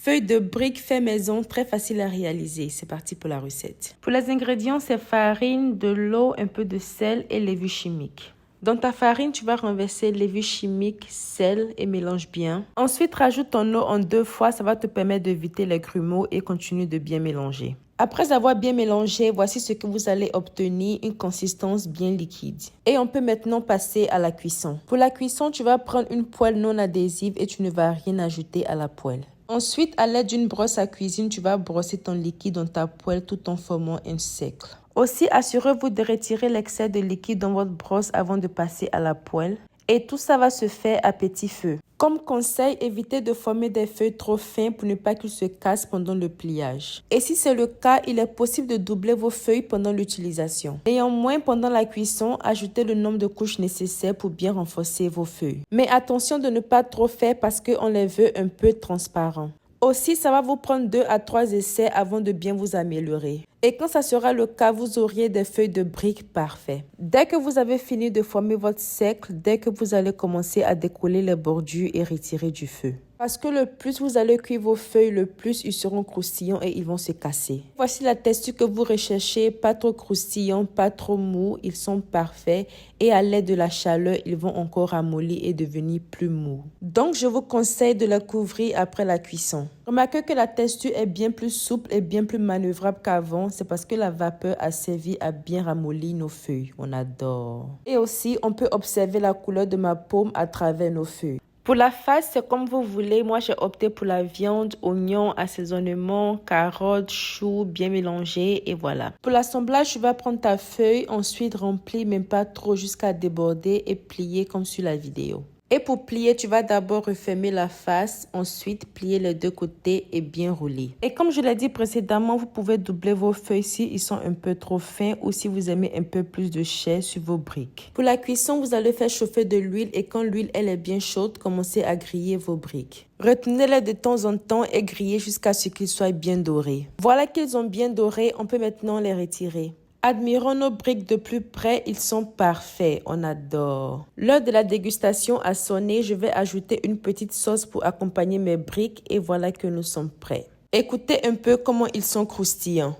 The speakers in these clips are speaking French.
Feuille de briques fait maison, très facile à réaliser. C'est parti pour la recette. Pour les ingrédients, c'est farine, de l'eau, un peu de sel et levure chimique. Dans ta farine, tu vas renverser levure chimique, sel et mélange bien. Ensuite, rajoute ton eau en 2 fois, ça va te permettre d'éviter les grumeaux et continue de bien mélanger. Après avoir bien mélangé, voici ce que vous allez obtenir, une consistance bien liquide. Et on peut maintenant passer à la cuisson. Pour la cuisson, tu vas prendre une poêle non adhésive et tu ne vas rien ajouter à la poêle. Ensuite, à l'aide d'une brosse à cuisine, tu vas brosser ton liquide dans ta poêle tout en formant un cercle. Aussi, assurez-vous de retirer l'excès de liquide dans votre brosse avant de passer à la poêle. Et tout ça va se faire à petit feu. Comme conseil, évitez de former des feuilles trop fines pour ne pas qu'ils se cassent pendant le pliage. Et si c'est le cas, il est possible de doubler vos feuilles pendant l'utilisation. Néanmoins, pendant la cuisson, ajoutez le nombre de couches nécessaires pour bien renforcer vos feuilles. Mais attention de ne pas trop faire parce qu'on les veut un peu transparents. Aussi, ça va vous prendre 2 à 3 essais avant de bien vous améliorer. Et quand ça sera le cas, vous auriez des feuilles de briques parfaites. Dès que vous avez fini de former votre cercle, dès que vous allez commencer à décoller les bordures et retirer du feu. Parce que le plus vous allez cuire vos feuilles, le plus ils seront croustillants et ils vont se casser. Voici la texture que vous recherchez, pas trop croustillants, pas trop mous, ils sont parfaits et à l'aide de la chaleur, ils vont encore ramollir et devenir plus mous. Donc, je vous conseille de la couvrir après la cuisson. Remarquez que la texture est bien plus souple et bien plus manœuvrable qu'avant, c'est parce que la vapeur a servi à bien ramollir nos feuilles. On adore. Et aussi, on peut observer la couleur de ma paume à travers nos feuilles. Pour la face, c'est comme vous voulez. Moi, j'ai opté pour la viande, oignons, assaisonnement, carottes, choux, bien mélangés et voilà. Pour l'assemblage, tu vas prendre ta feuille, ensuite remplir, mais pas trop jusqu'à déborder et plier comme sur la vidéo. Et pour plier, tu vas d'abord refermer la face, ensuite plier les 2 côtés et bien rouler. Et comme je l'ai dit précédemment, vous pouvez doubler vos feuilles si ils sont un peu trop fins ou si vous aimez un peu plus de chair sur vos briques. Pour la cuisson, vous allez faire chauffer de l'huile et quand l'huile elle est bien chaude, commencez à griller vos briques. Retenez-les de temps en temps et grillez jusqu'à ce qu'ils soient bien dorés. Voilà qu'ils ont bien doré, on peut maintenant les retirer. Admirons nos briques de plus près, ils sont parfaits, on adore. L'heure de la dégustation a sonné, je vais ajouter une petite sauce pour accompagner mes briques et voilà que nous sommes prêts. Écoutez un peu comment ils sont croustillants.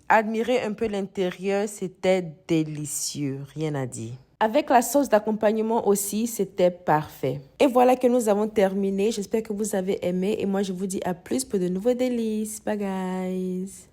Admirez un peu l'intérieur, c'était délicieux, rien à dire. Avec la sauce d'accompagnement aussi, c'était parfait. Et voilà que nous avons terminé. J'espère que vous avez aimé et moi je vous dis à plus pour de nouveaux délices. Bye guys!